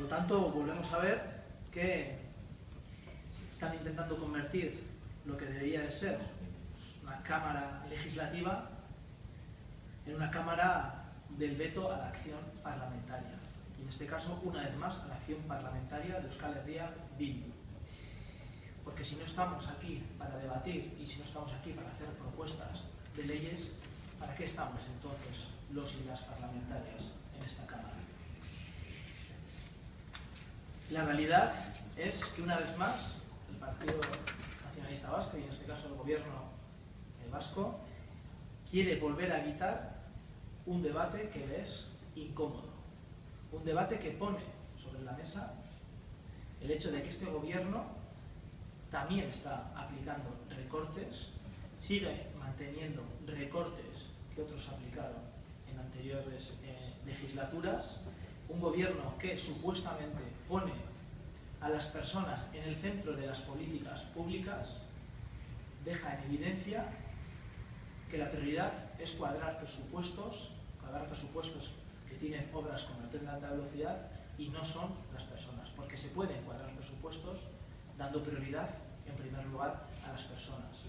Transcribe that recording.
lo tanto, volvemos a ver que están intentando convertir lo que debería de ser una cámara legislativa en una cámara del veto a la acción parlamentaria. Y en este caso, una vez más, a la acción parlamentaria de Euskal Herria Bildu. Porque si no estamos aquí para debatir y si no estamos aquí para hacer propuestas de leyes, ¿para qué estamos entonces los y las parlamentarias en esta Cámara? La realidad es que una vez más el Partido Nacionalista Vasco, y en este caso el gobierno vasco, quiere volver a evitar un debate que le es incómodo. Un debate que pone sobre la mesa el hecho de que este gobierno también está aplicando recortes, sigue manteniendo recortes que otros aplicaron en anteriores legislaturas, un gobierno que supuestamente pone a las personas en el centro de las políticas públicas, deja en evidencia que la prioridad es cuadrar presupuestos que tienen obras con el tren de alta velocidad y no son las personas, porque se pueden cuadrar presupuestos dando prioridad en primer lugar a las personas.